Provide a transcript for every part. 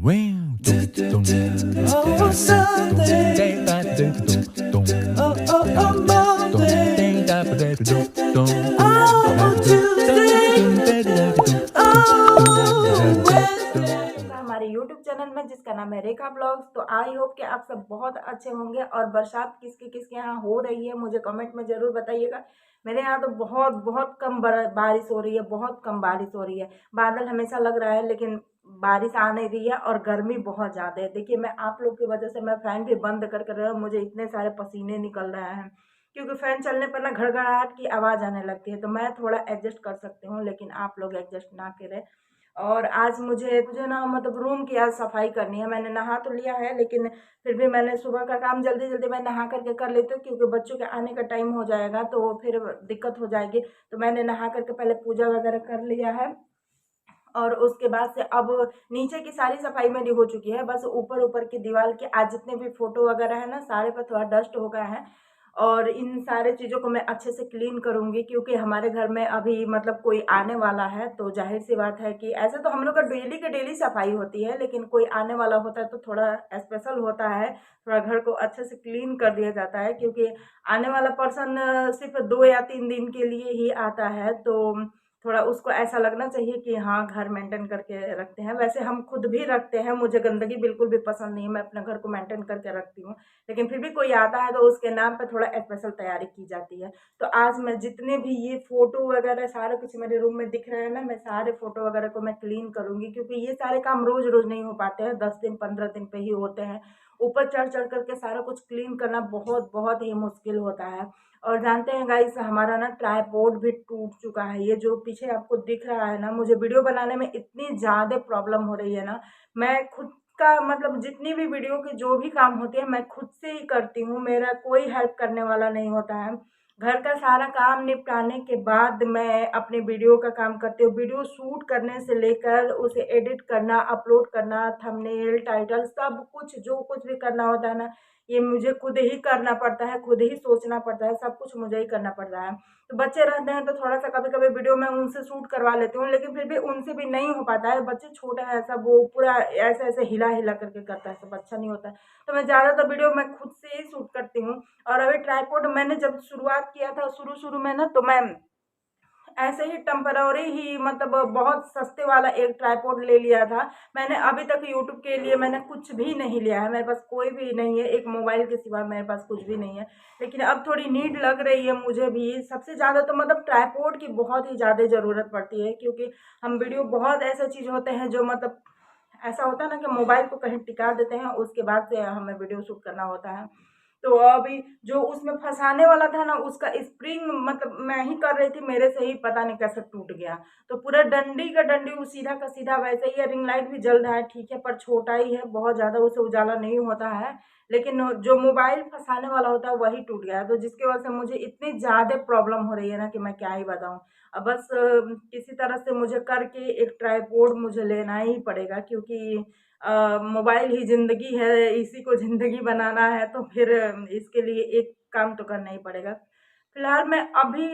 हमारे YouTube channel में जिसका नाम है रेखा ब्लॉग्स। तो आई होप कि आप सब बहुत अच्छे होंगे। और बरसात किसके किसके यहाँ हो रही है मुझे कमेंट में ज़रूर बताइएगा। मेरे यहाँ तो बहुत बहुत कम बारिश हो रही है, बहुत कम बारिश हो रही है। बादल हमेशा लग रहा है लेकिन बारिश आ नहीं रही है और गर्मी बहुत ज़्यादा है। देखिए मैं आप लोग की वजह से मैं फ़ैन भी बंद कर कर रहा हूँ, मुझे इतने सारे पसीने निकल रहे हैं क्योंकि फ़ैन चलने पर ना घड़घड़ाहट की आवाज़ आने लगती है। तो मैं थोड़ा एडजस्ट कर सकती हूँ लेकिन आप लोग एडजस्ट ना करें। और आज मुझे मुझे ना मतलब रूम की आज सफाई करनी है। मैंने नहा तो लिया है लेकिन फिर भी मैंने सुबह का काम जल्दी जल्दी मैं नहा करके कर लेती हूँ क्योंकि बच्चों के आने का टाइम हो जाएगा तो फिर दिक्कत हो जाएगी। तो मैंने नहा करके पहले पूजा वगैरह कर लिया है और उसके बाद से अब नीचे की सारी सफाई मेरी हो चुकी है। बस ऊपर ऊपर की दीवार के आज जितने भी फोटो वगैरह है ना सारे पर थोड़ा डस्ट हो गया है और इन सारे चीज़ों को मैं अच्छे से क्लीन करूँगी क्योंकि हमारे घर में अभी मतलब कोई आने वाला है। तो जाहिर सी बात है कि ऐसे तो हम लोग का डेली की डेली सफाई होती है लेकिन कोई आने वाला होता है तो थोड़ा स्पेशल होता है, थोड़ा घर को अच्छे से क्लीन कर दिया जाता है क्योंकि आने वाला पर्सन सिर्फ 2 या 3 दिन के लिए ही आता है। तो थोड़ा उसको ऐसा लगना चाहिए कि हाँ घर मेंटेन करके रखते हैं। वैसे हम खुद भी रखते हैं, मुझे गंदगी बिल्कुल भी पसंद नहीं है, मैं अपने घर को मेंटेन करके रखती हूँ। लेकिन फिर भी कोई आता है तो उसके नाम पे थोड़ा स्पेशल तैयारी की जाती है। तो आज मैं जितने भी ये फ़ोटो वगैरह सारा कुछ मेरे रूम में दिख रहे हैं ना, मैं सारे फ़ोटो वगैरह को मैं क्लीन करूँगी क्योंकि ये सारे काम रोज़-रोज़ नहीं हो पाते हैं, 10 दिन 15 दिन पे ही होते हैं। ऊपर चढ़-चढ़ कर के सारा कुछ क्लीन करना बहुत ही मुश्किल होता है। और जानते हैं गाइस हमारा ना ट्राइपॉड भी टूट चुका है। ये जो पीछे आपको दिख रहा है ना, मुझे वीडियो बनाने में इतनी ज़्यादा प्रॉब्लम हो रही है ना, मैं खुद का मतलब जितनी भी वीडियो की जो भी काम होती है मैं खुद से ही करती हूँ, मेरा कोई हेल्प करने वाला नहीं होता है। घर का सारा काम निपटाने के बाद मैं अपने वीडियो का काम करती हूँ। वीडियो शूट करने से लेकर उसे एडिट करना, अपलोड करना, थंबनेल, टाइटल सब कुछ जो कुछ भी करना होता है ना, ये मुझे खुद ही करना पड़ता है, खुद ही सोचना पड़ता है, सब कुछ मुझे ही करना पड़ रहा है। तो बच्चे रहते हैं तो थोड़ा-सा कभी-कभी वीडियो मैं उनसे शूट करवा लेती हूँ, लेकिन फिर भी उनसे भी नहीं हो पाता है। बच्चे छोटे हैं, सब वो पूरा ऐसे-ऐसे हिला-हिला करके करता है, सब अच्छा नहीं होता है। तो मैं ज़्यादातर वीडियो मैं खुद से ही शूट करती हूँ। और अभी ट्राइपॉड मैंने जब शुरुआत किया था शुरू-शुरू में ना, तो मैं ऐसे ही टेम्पररी ही मतलब बहुत सस्ते वाला एक ट्राइपॉड ले लिया था। मैंने अभी तक यूट्यूब के लिए मैंने कुछ भी नहीं लिया है, मेरे पास कोई भी नहीं है, एक मोबाइल के सिवा मेरे पास कुछ भी नहीं है। लेकिन अब थोड़ी नीड लग रही है मुझे भी, सबसे ज़्यादा तो मतलब ट्राइपॉड की बहुत ही ज़्यादा ज़रूरत पड़ती है क्योंकि हम वीडियो बहुत ऐसे चीज़ होते हैं जो मतलब ऐसा होता है ना कि मोबाइल को कहीं टिका देते हैं, उसके बाद से हमें वीडियो शूट करना होता है। तो अभी जो उसमें फँसाने वाला था ना, उसका स्प्रिंग मतलब मैं ही कर रही थी, मेरे से ही पता नहीं कैसे टूट गया। तो पूरा डंडी का डंडी वो सीधा का सीधा वैसे ही है। रिंग लाइट भी जल रहा है, ठीक है, पर छोटा ही है, बहुत ज़्यादा उससे उजाला नहीं होता है। लेकिन जो मोबाइल फँसाने वाला होता है वही टूट गया है, तो जिसकी वजह से मुझे इतनी ज़्यादा प्रॉब्लम हो रही है ना कि मैं क्या ही बताऊँ। अब बस किसी तरह से मुझे करके एक ट्राइपॉड मुझे लेना ही पड़ेगा क्योंकि मोबाइल ही ज़िंदगी है, इसी को ज़िंदगी बनाना है तो फिर इसके लिए एक काम तो करना ही पड़ेगा। फिलहाल मैं अभी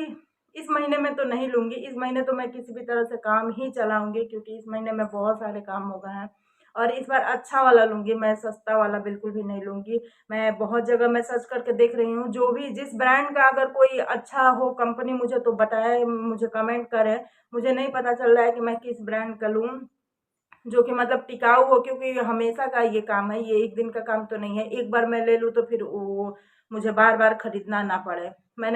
इस महीने में तो नहीं लूँगी, इस महीने तो मैं किसी भी तरह से काम ही चलाऊँगी क्योंकि इस महीने में बहुत सारे काम हो गए हैं। और इस बार अच्छा वाला लूँगी मैं, सस्ता वाला बिल्कुल भी नहीं लूँगी। मैं बहुत जगह मैं सर्च करके देख रही हूँ, जो भी जिस ब्रांड का अगर कोई अच्छा हो कंपनी मुझे तो बताए, मुझे कमेंट करे। मुझे नहीं पता चल रहा है कि मैं किस ब्रांड का लूँ, जो कि मतलब टिकाऊ हो क्योंकि हमेशा का ये काम है, ये एक दिन का काम तो नहीं है। एक बार मैं ले लूँ तो फिर वो मुझे बार-बार खरीदना ना पड़े।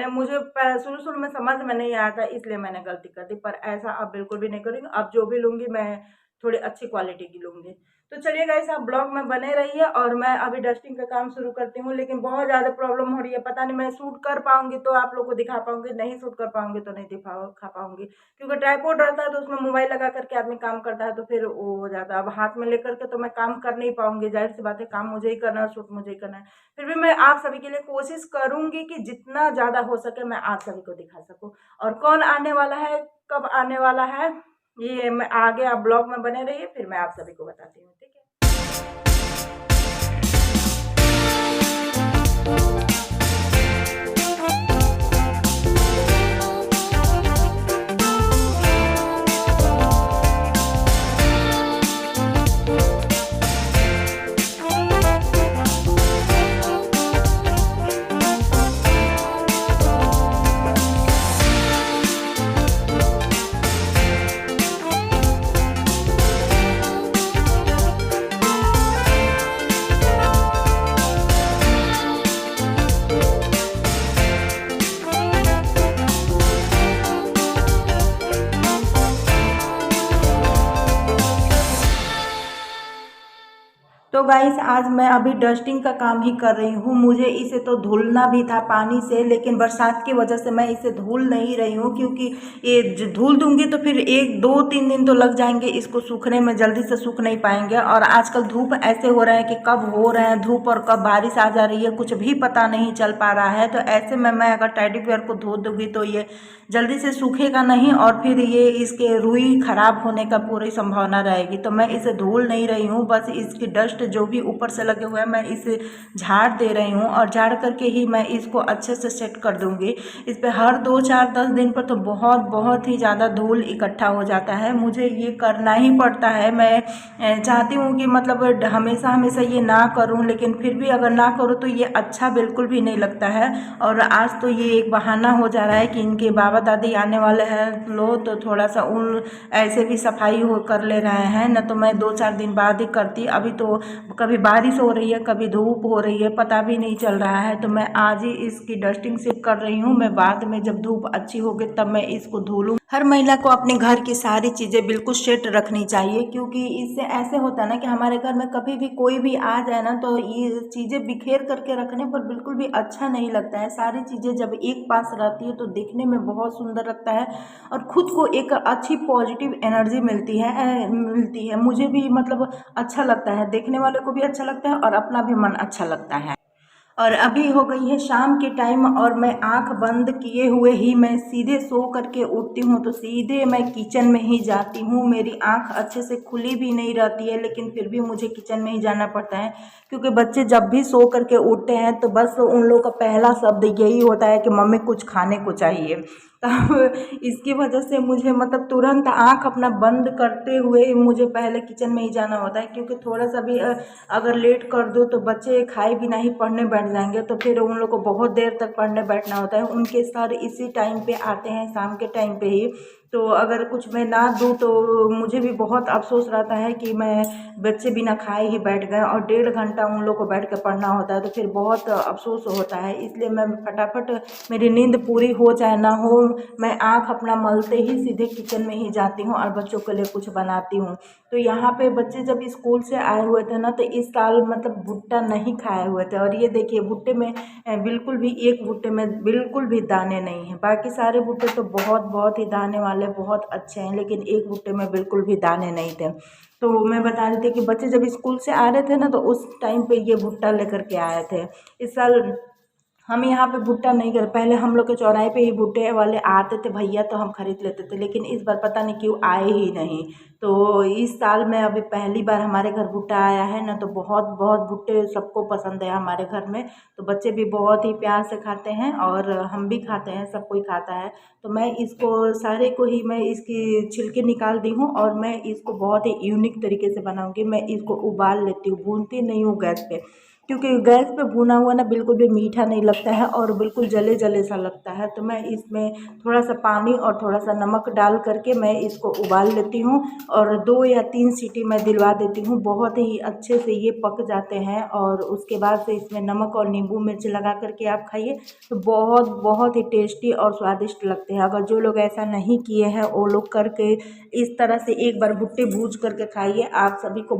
मुझे प शुरू-शुरू में समझ में नहीं आया था इसलिए मैंने गलती कर दी, पर ऐसा अब बिल्कुल भी नहीं करूँगी। अब जो भी लूँगी मैं थोड़ी अच्छी क्वालिटी की लूँगी। तो चलिए गाइस आप ब्लॉग में बने रहिए और मैं अभी डस्टिंग का काम शुरू करती हूँ, लेकिन बहुत ज़्यादा प्रॉब्लम हो रही है। पता नहीं मैं शूट कर पाऊँगी तो आप लोग को दिखा पाऊँगी, नहीं शूट कर पाऊँगी तो नहीं दिखा पाऊँगी। क्योंकि ट्राइपॉड रहता है तो उसमें मोबाइल लगा करके आदमी काम करता है तो फिर वो हो जाता है। अब हाथ में लेकर के तो मैं काम कर नहीं पाऊँगी, ज़ाहिर-सी बात है काम मुझे ही करना है, शूट मुझे ही करना है। फिर भी मैं आप सभी के लिए कोशिश करूँगी कि जितना ज़्यादा हो सके मैं आप सभी को दिखा सकूँ। और कौन आने वाला है, कब आने वाला है, ये मैं आगे आप ब्लॉग में बने रहिए, फिर मैं आप सभी को बताती हूँ, ठीक है? तो गाइस आज मैं अभी डस्टिंग का काम ही कर रही हूँ। मुझे इसे तो धुलना भी था पानी से, लेकिन बरसात की वजह से मैं इसे धुल नहीं रही हूँ, क्योंकि ये धुल दूंगी तो फिर 1 2 3 दिन तो लग जाएंगे इसको सूखने में, जल्दी से सूख नहीं पाएंगे। और आजकल धूप ऐसे हो रहा है कि कब हो रहे हैं धूप और कब बारिश आ जा रही है, कुछ भी पता नहीं चल पा रहा है। तो ऐसे में मैं अगर टेडी बियर को धो दूंगी तो ये जल्दी से सूखेगा नहीं और फिर ये इसके रुई खराब होने का पूरी संभावना रहेगी। तो मैं इसे धुल नहीं रही हूँ, बस इसकी डस्ट जो भी ऊपर से लगे हुए हैं मैं इसे झाड़ दे रही हूँ, और झाड़ करके ही मैं इसको अच्छे से सेट कर दूँगी। इस पर हर 2 4 10 दिन पर तो बहुत ही ज़्यादा धूल इकट्ठा हो जाता है। मुझे ये करना ही पड़ता है। मैं चाहती हूँ कि मतलब हमेशा हमेशा ये ना करूँ, लेकिन फिर भी अगर ना करूँ तो ये अच्छा बिल्कुल भी नहीं लगता है। और आज तो ये एक बहाना हो जा रहा है कि इनके बाबा दादी आने वाले हैं लोग, तो थोड़ा सा उन ऐसे भी सफाई हो कर ले रहे हैं, न तो मैं 2 4 दिन बाद ही करती। अभी तो कभी बारिश हो रही है कभी धूप हो रही है, पता भी नहीं चल रहा है। तो मैं आज ही इसकी डस्टिंग सिर्फ कर रही हूँ। मैं बाद में जब धूप अच्छी होगी तब मैं इसको धो लूँ। हर महिला को अपने घर की सारी चीज़ें बिल्कुल सेट रखनी चाहिए, क्योंकि इससे ऐसे होता है ना कि हमारे घर में कभी भी कोई भी आ जाए ना, तो ये चीज़ें बिखेर करके रखने पर बिल्कुल भी अच्छा नहीं लगता है। सारी चीज़ें जब एक पास रहती है तो देखने में बहुत सुंदर लगता है और खुद को एक अच्छी पॉजिटिव एनर्जी मिलती है। मुझे भी मतलब अच्छा लगता है, देखने वाले को भी अच्छा लगता है और अपना भी मन अच्छा लगता है। और अभी हो गई है शाम के टाइम और मैं आंख बंद किए हुए ही मैं सीधे सो करके उठती हूँ, तो सीधे मैं किचन में ही जाती हूँ। मेरी आंख अच्छे से खुली भी नहीं रहती है, लेकिन फिर भी मुझे किचन में ही जाना पड़ता है, क्योंकि बच्चे जब भी सो करके उठते हैं तो बस उन लोग का पहला शब्द यही होता है कि मम्मी कुछ खाने को चाहिए। तब इसकी वजह से मुझे मतलब तुरंत आंख अपना बंद करते हुए मुझे पहले किचन में ही जाना होता है, क्योंकि थोड़ा सा भी अगर लेट कर दो तो बच्चे खाए बिना ही पढ़ने बैठ जाएंगे, तो फिर उन लोग को बहुत देर तक पढ़ने बैठना होता है। उनके सर इसी टाइम पे आते हैं, शाम के टाइम पे ही। तो अगर कुछ मैं ना दूँ तो मुझे भी बहुत अफसोस रहता है कि मैं बच्चे बिना खाए ही बैठ गए, और 1.5 घंटा उन लोग को बैठ के पढ़ना होता है, तो फिर बहुत अफसोस होता है। इसलिए मैं फटाफट, मेरी नींद पूरी हो चाहे ना हो, मैं आँख अपना मलते ही सीधे किचन में ही जाती हूँ और बच्चों के लिए कुछ बनाती हूँ। तो यहाँ पे बच्चे जब स्कूल से आए हुए थे ना, तो इस साल मतलब भुट्टा नहीं खाए हुए थे, और ये देखिए भुट्टे में बिल्कुल भी, एक भुट्टे में बिल्कुल भी दाने नहीं हैं। बाकी सारे भुट्टे तो बहुत ही दाने वाले बहुत अच्छे हैं, लेकिन एक भुट्टे में बिल्कुल भी दाने नहीं थे। तो मैं बता रही थी कि बच्चे जब स्कूल से आ रहे थे ना, तो उस टाइम पे ये भुट्टा लेकर के आए थे। इस साल हम यहाँ पे भुट्टा नहीं कर, पहले हम लोग के चौराहे पे ही भुट्टे वाले आते थे भैया, तो हम खरीद लेते थे, लेकिन इस बार पता नहीं क्यों आए ही नहीं। तो इस साल में अभी पहली बार हमारे घर भुट्टा आया है ना, तो बहुत भुट्टे सबको पसंद है हमारे घर में। तो बच्चे भी बहुत ही प्यार से खाते हैं और हम भी खाते हैं, सब कोई खाता है। तो मैं इसको सारे को ही, मैं इसकी छिलके निकाल दी हूँ और मैं इसको बहुत ही यूनिक तरीके से बनाऊँगी। मैं इसको उबाल लेती हूँ, भूनती नहीं हूँ गैस पे, क्योंकि गैस पे भुना हुआ ना बिल्कुल भी मीठा नहीं लगता है और बिल्कुल जले जले सा लगता है। तो मैं इसमें थोड़ा सा पानी और थोड़ा सा नमक डाल करके मैं इसको उबाल लेती हूँ, और 2 या 3 सीटी मैं दिलवा देती हूँ। बहुत ही अच्छे से ये पक जाते हैं, और उसके बाद से इसमें नमक और नींबू मिर्च लगा करके आप खाइए, तो बहुत ही टेस्टी और स्वादिष्ट लगते हैं। अगर जो लोग ऐसा नहीं किए हैं वो लोग करके इस तरह से एक बार भुट्टे भूज करके खाइए, आप सभी को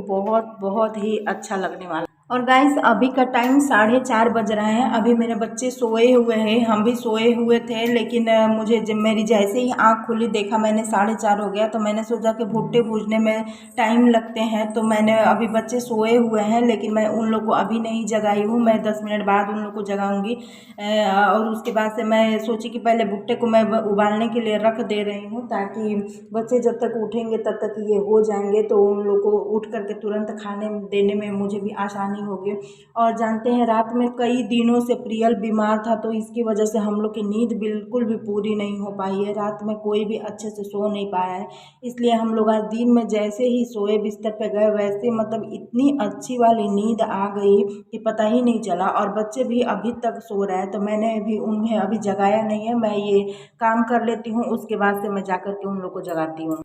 बहुत ही अच्छा लगने वाला। और गाइस अभी का टाइम 4:30 बज रहे हैं। अभी मेरे बच्चे सोए हुए हैं, हम भी सोए हुए थे, लेकिन मुझे जब मेरी जैसे ही आँख खुली देखा मैंने 4:30 हो गया, तो मैंने सोचा कि भुट्टे भूजने में टाइम लगते हैं, तो मैंने, अभी बच्चे सोए हुए हैं लेकिन मैं उन लोग को अभी नहीं जगाई हूँ, मैं 10 मिनट बाद उन लोग को जगाऊँगी। और उसके बाद से मैं सोची कि पहले भुट्टे को मैं उबालने के लिए रख दे रही हूँ, ताकि बच्चे जब तक उठेंगे तब तक ये हो जाएंगे, तो उन लोग को उठ करके तुरंत खाने देने में मुझे भी आसानी होगी। और जानते हैं रात में कई दिनों से प्रियल बीमार था, तो इसकी वजह से हम लोग की नींद बिल्कुल भी पूरी नहीं हो पाई है। रात में कोई भी अच्छे से सो नहीं पाया है, इसलिए हम लोग आज दिन में जैसे ही सोए बिस्तर पे गए, वैसे मतलब इतनी अच्छी वाली नींद आ गई कि पता ही नहीं चला। और बच्चे भी अभी तक सो रहे हैं, तो मैंने भी उन्हें अभी जगाया नहीं है। मैं ये काम कर लेती हूँ, उसके बाद से मैं जा कर के उन लोग को जगाती हूँ।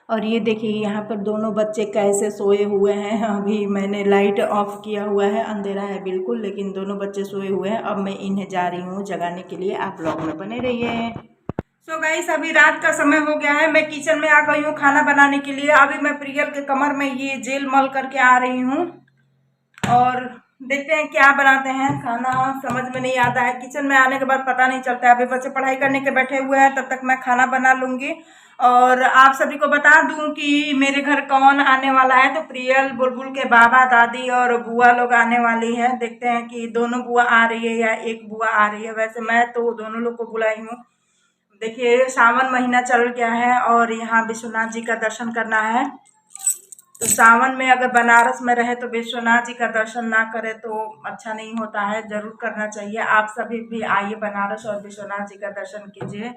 और ये देखिए यहाँ पर दोनों बच्चे कैसे सोए हुए हैं। अभी मैंने लाइट ऑफ किया हुआ है, अंधेरा है बिल्कुल, लेकिन दोनों बच्चे सोए हुए हैं। अब मैं इन्हें जा रही हूँ जगाने के लिए। आप ब्लॉग में बने रहिए। सो गाइस अभी रात का समय हो गया है, मैं किचन में आ गई हूँ खाना बनाने के लिए। अभी मैं प्रियल के कमर में ये जेल मल करके आ रही हूँ। और देखते हैं क्या बनाते हैं। खाना समझ में नहीं आता है, किचन में आने के बाद पता नहीं चलता है। अभी बच्चे पढ़ाई करने के बैठे हुए हैं, तब तक मैं खाना बना लूँगी। और आप सभी को बता दूं कि मेरे घर कौन आने वाला है। तो प्रियल, बुलबुल के बाबा, दादी और बुआ लोग आने वाली है। देखते हैं कि दोनों बुआ आ रही है या एक बुआ आ रही है। वैसे मैं तो दोनों लोग को बुलाई हूँ। देखिए, सावन महीना चल गया है और यहाँ विश्वनाथ जी का दर्शन करना है। तो सावन में अगर बनारस में रहे तो विश्वनाथ जी का दर्शन ना करे तो अच्छा नहीं होता है। जरूर करना चाहिए। आप सभी भी आइए बनारस और विश्वनाथ जी का दर्शन कीजिए।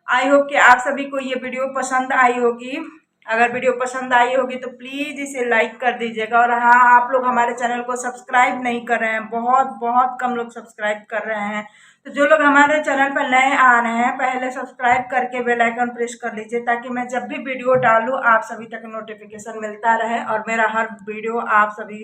आई होप कि आप सभी को ये वीडियो पसंद आई होगी। अगर वीडियो पसंद आई होगी तो प्लीज इसे लाइक कर दीजिएगा। और हाँ, आप लोग हमारे चैनल को सब्सक्राइब नहीं कर रहे हैं, बहुत बहुत कम लोग सब्सक्राइब कर रहे हैं। तो जो लोग हमारे चैनल पर नए आ रहे हैं, पहले सब्सक्राइब करके बेल आइकन प्रेस कर लीजिए, ताकि मैं जब भी वीडियो डालूं आप सभी तक नोटिफिकेशन मिलता रहे और मेरा हर वीडियो आप सभी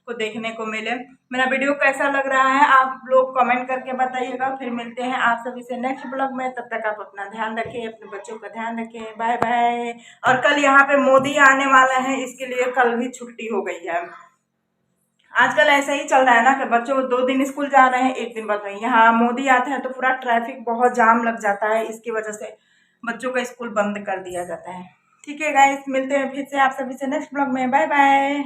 को देखने को मिले। मेरा वीडियो कैसा लग रहा है आप लोग कमेंट करके बताइएगा। फिर मिलते हैं आप सभी से नेक्स्ट ब्लॉग में। तब तक आप अपना ध्यान रखें, अपने बच्चों का ध्यान रखें। Bye bye. और कल यहाँ पे मोदी आने वाला है, इसके लिए कल भी छुट्टी हो गई है। आजकल ऐसा ही चल रहा है ना कि बच्चों 2 दिन स्कूल जा रहे हैं, एक दिन बंद नहीं। यहाँ मोदी आते हैं तो पूरा ट्रैफिक बहुत जाम लग जाता है, इसकी वजह से बच्चों का स्कूल बंद कर दिया जाता है। ठीक है गाइस, मिलते हैं फिर से आप सभी से नेक्स्ट ब्लॉग में। Bye bye.